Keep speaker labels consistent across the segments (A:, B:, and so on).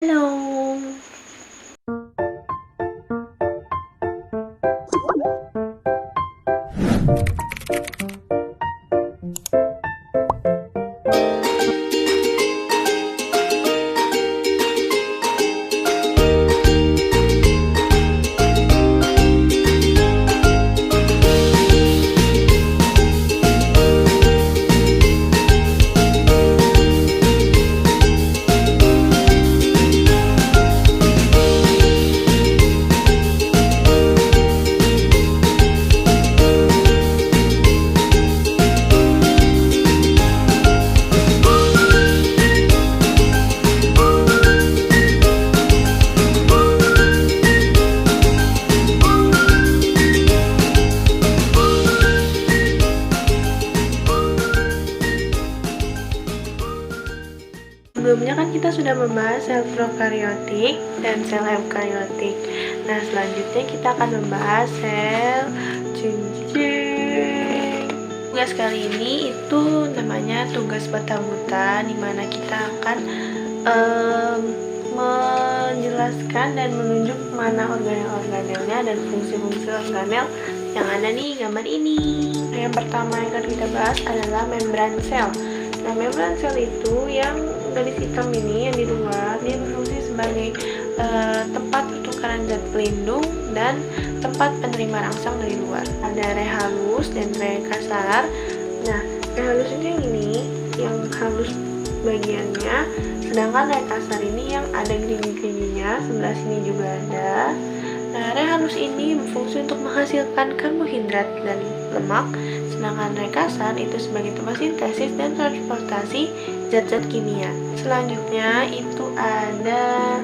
A: Halo. Sebelumnya kan kita sudah membahas sel prokaryotik dan sel eukaryotik. Nah, selanjutnya kita akan membahas sel jenjing. Tugas kali ini itu namanya tugas bata-buta, di mana kita akan menjelaskan dan menunjuk mana organel-organelnya dan fungsi-fungsi organel yang ada di gambar ini. Yang pertama yang akan kita bahas adalah membran sel. Nah, membran sel itu yang garis hitam ini yang di luar, dia berfungsi sebagai tempat pertukaran zat pelindung dan tempat penerima rangsang dari luar. Ada re halus dan re kasar. Nah, re halus ini yang halus bagiannya, sedangkan re kasar ini yang ada gerigi-geriginya, sebelah sini juga ada. Nah, re halus ini berfungsi untuk menghasilkan karbohidrat dan lemak, sedangkan re kasar itu sebagai tempat sintesis dan transportasi zat-zat kimia. Selanjutnya itu ada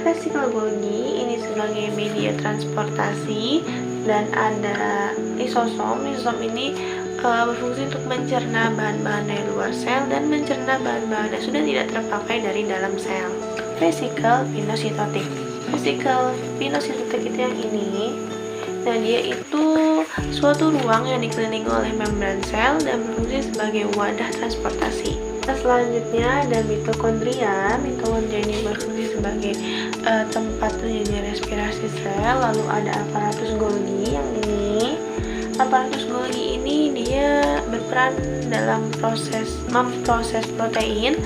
A: vesikel Golgi, ini sebagai media transportasi, dan ada lisosom. Lisosom ini berfungsi untuk mencerna bahan-bahan dari luar sel dan mencerna bahan-bahan yang sudah tidak terpakai dari dalam sel. Vesikel pinositotik. Vesikel pinositotik itu yang ini. Nah, dia itu suatu ruang yang dikelilingi oleh membran sel dan berfungsi sebagai wadah transportasi. Nah, selanjutnya ada mitokondria. Mitokondria ini berfungsi sebagai tempat terjadinya respirasi sel. Lalu ada aparatus Golgi yang ini. Aparatus Golgi ini dia berperan dalam memproses protein.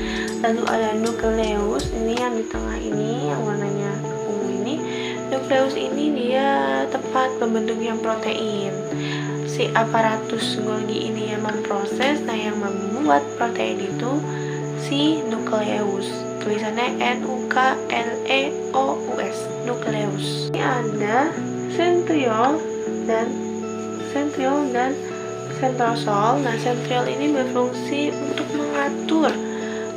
A: Lalu ada nukleus, ini yang di tengah ini, yang warnanya ungu ini. Nukleus ini dia tempat pembentuknya protein. Si aparatus Golgi ini yang memproses, nah yang membuat protein itu si nukleus. Tulisannya NUKLEOUS, nukleus. Ini ada sentriol dan sentrosol. Nah, sentriol ini berfungsi untuk mengatur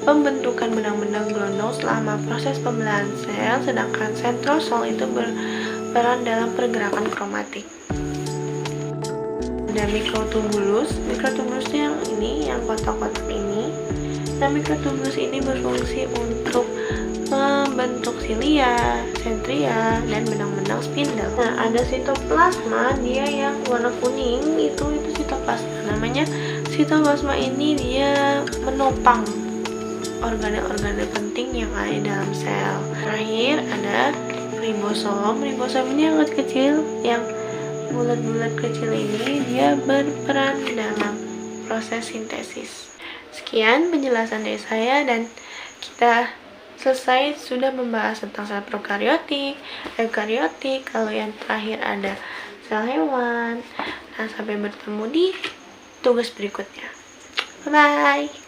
A: pembentukan benang-benang gelondong selama proses pembelahan sel, sedangkan sentrosol itu berperan dalam pergerakan kromatik. Ada mikrotubulus. Mikrotubulus yang ini, yang kotak-kotak ini. Nah, mikrotubulus ini berfungsi untuk membentuk silia, sentria, dan benang-benang spindle. Nah, ada sitoplasma, dia yang warna kuning, itu sitoplasma. Namanya sitoplasma ini dia menopang organel-organel penting yang ada di dalam sel. Terakhir ada ribosom. Ribosom ini yang kecil, yang bulat-bulat kecil ini, dia berperan dalam proses sintesis. Sekian penjelasan dari saya, dan kita selesai sudah membahas tentang sel prokaryotik, eukaryotik, kalau yang terakhir ada sel hewan. Nah, sampai bertemu di tugas berikutnya. Bye-bye.